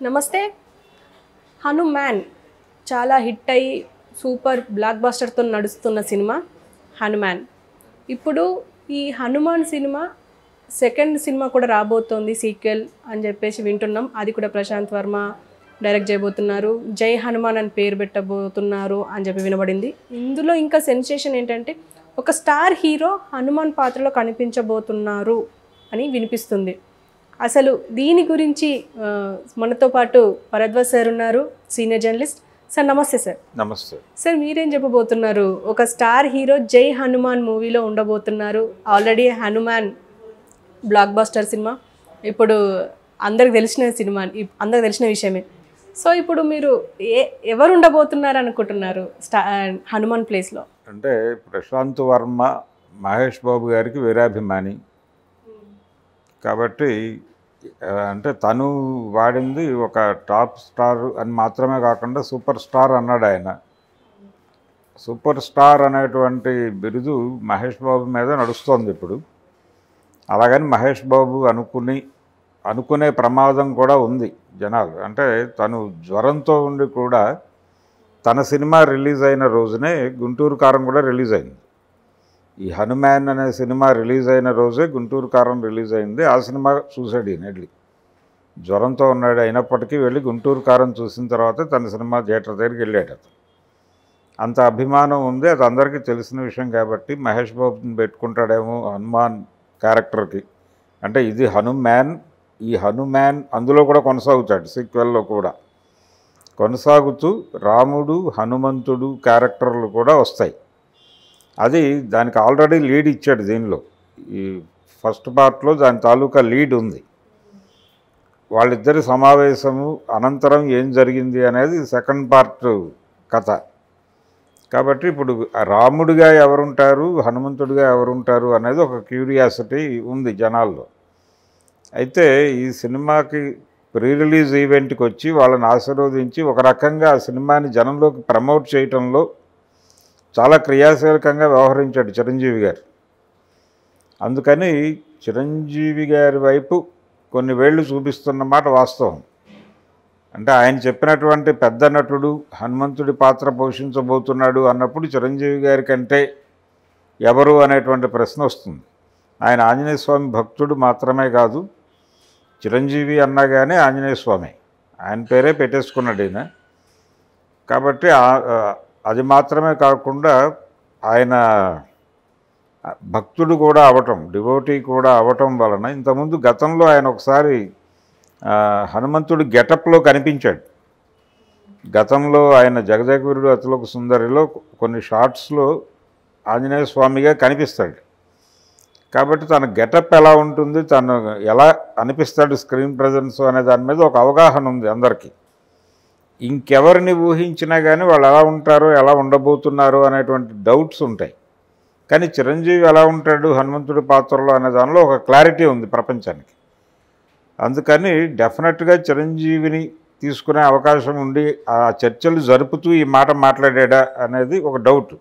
నమస్తే. హనుమాన్ చాలా హిట్ అయ్యి సూపర్ బ్లాక్ బస్టర్తో నడుస్తున్న సినిమా హనుమాన్. ఇప్పుడు ఈ హనుమాన్ సినిమా సెకండ్ సినిమా కూడా రాబోతోంది, సీక్వెల్ అని చెప్పేసి వింటున్నాం. అది కూడా ప్రశాంత్ వర్మ డైరెక్ట్ చేయబోతున్నారు. జై హనుమాన్ అని పేరు పెట్టబోతున్నారు అని చెప్పి వినబడింది. ఇందులో ఇంకా సెన్సేషన్ ఏంటంటే ఒక స్టార్ హీరో హనుమాన్ పాత్రలో కనిపించబోతున్నారు అని వినిపిస్తుంది. అసలు దీని గురించి మనతో పాటు భరద్వాజ్ సార్ ఉన్నారు, సీనియర్ జర్నలిస్ట్. సార్ నమస్తే. సార్ నమస్తే. సార్ మీరేం చెప్పబోతున్నారు? ఒక స్టార్ హీరో జై హనుమాన్ మూవీలో ఉండబోతున్నారు. ఆల్రెడీ హనుమాన్ బ్లాక్ బస్టర్ సినిమా, ఇప్పుడు అందరికి తెలిసిన విషయమే. సో ఇప్పుడు మీరు ఎవరు ఉండబోతున్నారు అనుకుంటున్నారు హనుమాన్ ప్లేస్లో? అంటే ప్రశాంత్ వర్మ మహేష్ బాబు గారికి వీరాభిమాని కాబట్టి, అంటే తను వాడింది ఒక టాప్ స్టార్ అని మాత్రమే కాకుండా సూపర్ స్టార్ అన్నాడు ఆయన. సూపర్ స్టార్ అనేటువంటి బిరుదు మహేష్ బాబు మీద నడుస్తోంది ఇప్పుడు. అలాగని మహేష్ బాబు అనుకునే ప్రమాదం కూడా ఉంది జనాలు. అంటే తను జ్వరంతో ఉండి కూడా తన సినిమా రిలీజ్ అయిన రోజునే గుంటూరు కారం కూడా రిలీజ్ అయింది. ఈ హనుమాన్ అనే సినిమా రిలీజ్ అయిన రోజే గుంటూరు కారం రిలీజ్ అయింది. ఆ సినిమా చూశాడు ఈయన వెళ్ళి. జ్వరంతో ఉన్నాడు అయినప్పటికీ వెళ్ళి గుంటూరు కారం చూసిన తర్వాత తన సినిమా థియేటర్ దగ్గరికి వెళ్ళాడు. అతను అంత అభిమానం ఉంది, అది అందరికీ తెలిసిన విషయం. కాబట్టి మహేష్ బాబుని పెట్టుకుంటాడేమో హనుమాన్ క్యారెక్టర్కి. అంటే ఇది హనుమాన్, ఈ హనుమాన్ అందులో కూడా కొనసాగుతాడు, సీక్వెల్లో కూడా కొనసాగుతూ రాముడు హనుమంతుడు క్యారెక్టర్లు కూడా వస్తాయి. అది దానికి ఆల్రెడీ లీడ్ ఇచ్చాడు దీనిలో. ఈ ఫస్ట్ పార్ట్లో దాని తాలూకా లీడ్ ఉంది. వాళ్ళిద్దరి సమావేశము అనంతరం ఏం జరిగింది అనేది సెకండ్ పార్ట్ కథ. కాబట్టి ఇప్పుడు రాముడిగా ఎవరుంటారు, హనుమంతుడిగా ఎవరుంటారు అనేది ఒక క్యూరియాసిటీ ఉంది జనాల్లో. అయితే ఈ సినిమాకి ప్రీ రిలీజ్ ఈవెంట్కి వచ్చి వాళ్ళని ఆశీర్వదించి ఒక రకంగా ఆ సినిమాని జనంలోకి ప్రమోట్ చేయటంలో చాలా క్రియాశీలకంగా వ్యవహరించాడు చిరంజీవి గారు. అందుకని చిరంజీవి గారి వైపు కొన్ని వేళ్ళు చూపిస్తున్నమాట వాస్తవం. అంటే ఆయన చెప్పినటువంటి పెద్ద నటుడు హనుమంతుడి పాత్ర పోషించబోతున్నాడు అన్నప్పుడు చిరంజీవి గారి కంటే ఎవరు అనేటువంటి ప్రశ్న వస్తుంది. ఆయన ఆంజనేయ స్వామి భక్తుడు మాత్రమే కాదు, చిరంజీవి అన్నా కానీ ఆంజనేయ స్వామి ఆయన పేరే పెట్టేసుకున్నాడు ఈయన. కాబట్టి అది మాత్రమే కాకుండా ఆయన భక్తుడు కూడా అవటం, డివోటీ కూడా అవటం వలన ఇంతకుముందు గతంలో ఆయన ఒకసారి హనుమంతుడి గెటప్లో కనిపించాడు. గతంలో ఆయన జగదేగురుడు అతిలోక సుందరిలో కొన్ని షార్ట్స్లో ఆంజనేయ స్వామిగా కనిపిస్తాడు. కాబట్టి తన గెటప్ ఎలా ఉంటుంది, తను ఎలా అనిపిస్తాడు స్క్రీన్ ప్రజెన్స్ అనే దాని మీద ఒక అవగాహన ఉంది అందరికీ. ఇంకెవరిని ఊహించినా కానీ వాళ్ళు ఎలా ఉంటారో ఎలా ఉండబోతున్నారో అనేటువంటి డౌట్స్ ఉంటాయి. కానీ చిరంజీవి ఎలా ఉంటాడు హనుమంతుడి పాత్రలో అనే దానిలో ఒక క్లారిటీ ఉంది ప్రపంచానికి. అందుకని డెఫినెట్గా చిరంజీవిని తీసుకునే అవకాశం ఉండి ఆ చర్చలు జరుపుతూ ఈ మాట మాట్లాడా అనేది ఒక డౌట్.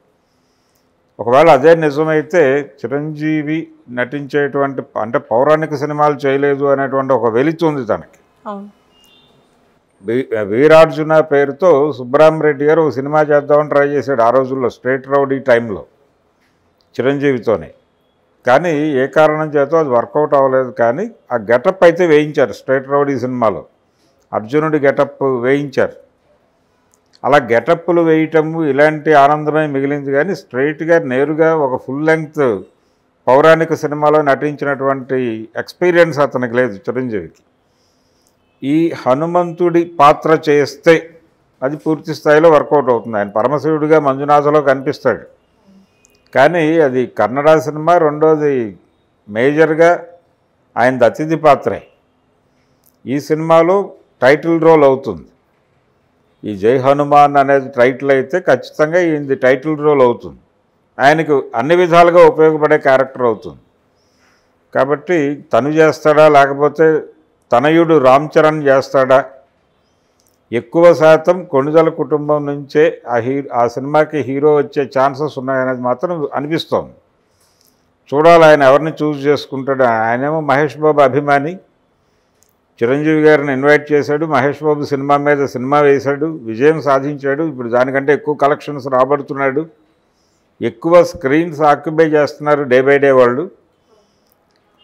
ఒకవేళ అదే నిజమైతే చిరంజీవి నటించేటువంటి, అంటే పౌరాణిక సినిమాలు చేయలేదు అనేటువంటి ఒక వెలితుంది తనకి. వీరార్జున పేరుతో సుబ్బరామరెడ్డి గారు ఒక సినిమా చేద్దామని ట్రై చేశాడు ఆ రోజుల్లో, స్ట్రేట్ రౌడీ టైంలో చిరంజీవితోనే. కానీ ఏ కారణం చేతో అది వర్కౌట్ అవ్వలేదు. కానీ ఆ గెటప్ అయితే వేయించారు స్ట్రేట్ రౌడీ సినిమాలో, అర్జునుడి గెటప్ వేయించారు. అలా గెటప్పులు వేయటము ఇలాంటి ఆనందమే మిగిలింది. కానీ స్ట్రైట్గా నేరుగా ఒక ఫుల్ లెంగ్త్ పౌరాణిక సినిమాలో నటించినటువంటి ఎక్స్పీరియన్స్ అతనికి లేదు చిరంజీవికి. ఈ హనుమంతుడి పాత్ర చేస్తే అది పూర్తి స్థాయిలో వర్కౌట్ అవుతుంది. ఆయన పరమశివుడిగా మంజునాథలో కనిపిస్తాడు. కానీ అది కన్నడ సినిమా, రెండోది మేజర్గా ఆయనది అతిథి పాత్రే. ఈ సినిమాలో టైటిల్ రోల్ అవుతుంది. ఈ జై హనుమాన్ అనేది టైటిల్ అయితే ఖచ్చితంగా ఈయనది టైటిల్ రోల్ అవుతుంది. ఆయనకు అన్ని విధాలుగా ఉపయోగపడే క్యారెక్టర్ అవుతుంది. కాబట్టి తను చేస్తాడా లేకపోతే తనయుడు రామ్ చరణ్ చేస్తాడా? ఎక్కువ శాతం కొణిదల కుటుంబం నుంచే ఆ సినిమాకి హీరో వచ్చే ఛాన్సెస్ ఉన్నాయనేది మాత్రం అనిపిస్తోంది. చూడాలి ఆయన ఎవరిని చూస్ చేసుకుంటాడు. ఆయనేమో మహేష్ బాబు అభిమాని, చిరంజీవి గారిని ఇన్వైట్ చేశాడు, మహేష్ బాబు సినిమా మీద సినిమా వేశాడు, విజయం సాధించాడు, ఇప్పుడు దానికంటే ఎక్కువ కలెక్షన్స్ రాబడుతున్నాడు, ఎక్కువ స్క్రీన్స్ ఆక్యుపై చేస్తున్నారు డే బై డే వాళ్ళు.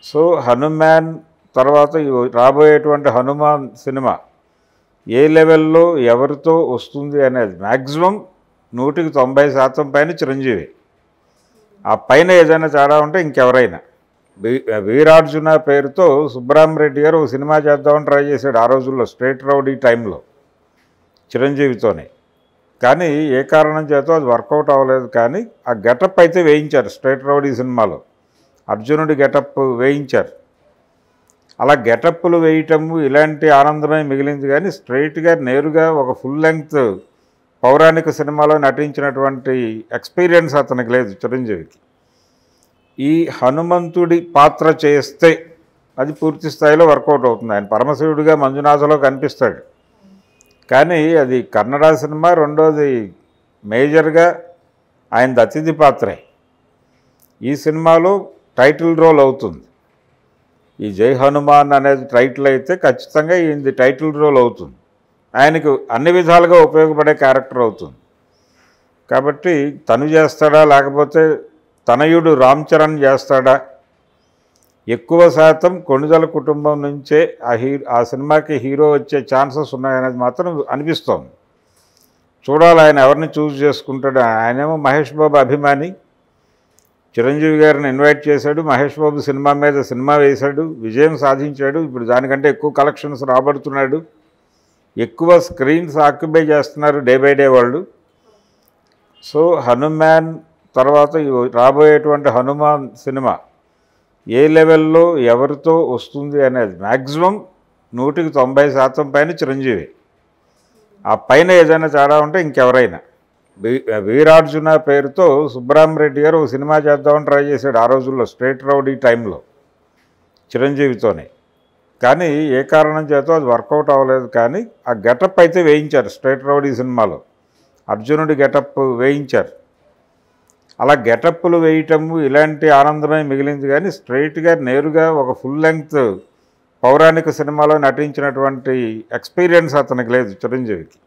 సో హనుమాన్ తర్వాత రాబోయేటువంటి హనుమాన్ సినిమా ఏ లెవెల్లో ఎవరితో వస్తుంది అనేది మ్యాక్సిమం 190% పైన చిరంజీవి. ఆ పైన ఏదైనా తేడా ఉంటే ఇంకెవరైనా. వీరార్జున పేరుతో సుబ్బరామరెడ్డి గారు ఒక సినిమా చేద్దామని ట్రై చేశాడు ఆ రోజుల్లో, స్ట్రేట్ రౌడీ టైంలో చిరంజీవితోనే. కానీ ఏ కారణం చేతో అది వర్కౌట్ అవ్వలేదు. కానీ ఆ గెటప్ అయితే వేయించారు స్ట్రేట్ రౌడీ సినిమాలో, అర్జునుడి గెటప్ వేయించారు. అలా గెటప్పులు వేయటము ఇలాంటి ఆనందమే మిగిలింది. కానీ స్ట్రైట్గా నేరుగా ఒక ఫుల్ లెంగ్త్ పౌరాణిక సినిమాలో నటించినటువంటి ఎక్స్పీరియన్స్ అతనికి లేదు చిరంజీవికి. ఈ హనుమంతుడి పాత్ర చేస్తే అది పూర్తి స్థాయిలో వర్కౌట్ అవుతుంది. ఆయన పరమశివుడిగా మంజునాథలో కనిపిస్తాడు, కానీ అది కన్నడ సినిమా. రెండోది మేజర్గా ఆయనది అతిథి పాత్రే. ఈ సినిమాలో టైటిల్ రోల్ అవుతుంది. ఈ జై హనుమాన్ అనేది టైటిల్ అయితే ఖచ్చితంగా ఈయనది టైటిల్ రోల్ అవుతుంది. ఆయనకు అన్ని విధాలుగా ఉపయోగపడే క్యారెక్టర్ అవుతుంది. కాబట్టి తను చేస్తాడా లేకపోతే తనయుడు రామ్ చరణ్ చేస్తాడా? ఎక్కువ శాతం కొణిదల కుటుంబం నుంచే ఆ సినిమాకి హీరో వచ్చే ఛాన్సెస్ ఉన్నాయనేది మాత్రం అనిపిస్తోంది. చూడాలి ఆయన ఎవరిని చూస్ చేసుకుంటాడు. ఆయనేమో మహేష్ బాబు అభిమాని, చిరంజీవి గారిని ఇన్వైట్ చేశాడు, మహేష్ బాబు సినిమా మీద సినిమా వేశాడు, విజయం సాధించాడు, ఇప్పుడు దానికంటే ఎక్కువ కలెక్షన్స్ రాబడుతున్నాడు, ఎక్కువ స్క్రీన్స్ ఆక్యుపై చేస్తున్నారు డే బై డే వాళ్ళు. సో హనుమాన్ తర్వాత రాబోయేటువంటి హనుమాన్ సినిమా ఏ లెవెల్లో ఎవరితో వస్తుంది అనేది మ్యాక్సిమం 190% పైన చిరంజీవి. ఆ పైన ఏదైనా తేడా ఉంటే ఇంకెవరైనా. వీరార్జున పేరుతో సుబ్బరామరెడ్డి గారు ఒక సినిమా చేద్దామని ట్రై చేశాడు ఆ రోజుల్లో, స్ట్రేట్ రౌడీ టైంలో చిరంజీవితోనే. కానీ ఏ కారణం చేతో అది వర్కౌట్ అవ్వలేదు. కానీ ఆ గెటప్ అయితే వేయించారు స్ట్రేట్ రౌడీ సినిమాలో, అర్జునుడి గెటప్ వేయించారు. అలా గెటప్పులు వేయటము ఇలాంటి ఆనందమే మిగిలింది. కానీ స్ట్రైట్గా నేరుగా ఒక ఫుల్ లెంగ్త్ పౌరాణిక సినిమాలో నటించినటువంటి ఎక్స్పీరియన్స్ అతనికి లేదు చిరంజీవికి.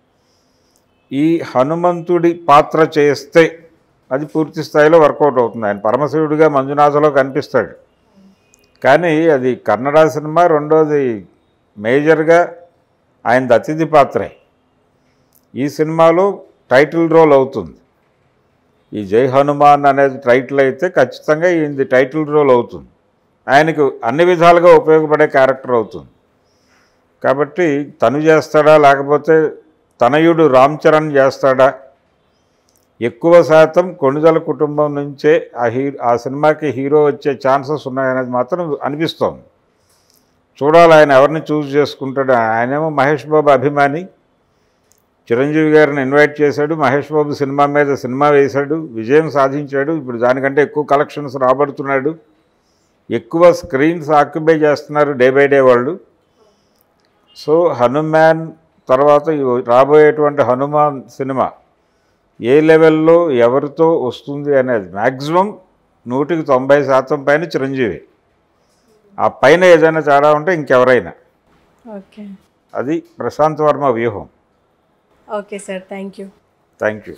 ఈ హనుమంతుడి పాత్ర చేస్తే అది పూర్తి స్థాయిలో వర్కౌట్ అవుతుంది. ఆయన పరమశివుడిగా మంజునాథలో కనిపిస్తాడు, కానీ అది కన్నడ సినిమా. రెండోది మేజర్గా ఆయనది అతిథి పాత్రే. ఈ సినిమాలో టైటిల్ రోల్ అవుతుంది. ఈ జై హనుమాన్ అనేది టైటిల్ అయితే ఖచ్చితంగా ఈయనది టైటిల్ రోల్ అవుతుంది. ఆయనకు అన్ని విధాలుగా ఉపయోగపడే క్యారెక్టర్ అవుతుంది. కాబట్టి తను చేస్తాడా లేకపోతే తనయుడు రామ్ చరణ్ చేస్తాడా? ఎక్కువ శాతం కొణిదల కుటుంబం నుంచే ఆ సినిమాకి హీరో వచ్చే ఛాన్సెస్ ఉన్నాయనేది మాత్రం అనిపిస్తోంది. చూడాలి ఆయన ఎవరిని చూస్ చేసుకుంటాడు. ఆయనేమో మహేష్ బాబు అభిమాని, చిరంజీవి గారిని ఇన్వైట్ చేశాడు, మహేష్ బాబు సినిమా మీద సినిమా వేశాడు, విజయం సాధించాడు, ఇప్పుడు దానికంటే ఎక్కువ కలెక్షన్స్ రాబడుతున్నాడు, ఎక్కువ స్క్రీన్స్ ఆక్యుపై చేస్తున్నారు డే బై డే వాళ్ళు. సో హనుమాన్ తర్వాత రాబోయేటువంటి హనుమాన్ సినిమా ఏ లెవెల్లో ఎవరితో వస్తుంది అనేది మ్యాక్సిమం 190% పైన చిరంజీవి. ఆ పైన ఏదైనా తేడా ఉంటే ఇంకెవరైనా. ఓకే, అది ప్రశాంత్ వర్మ వ్యూహం. Okay sir, thank you. Thank you.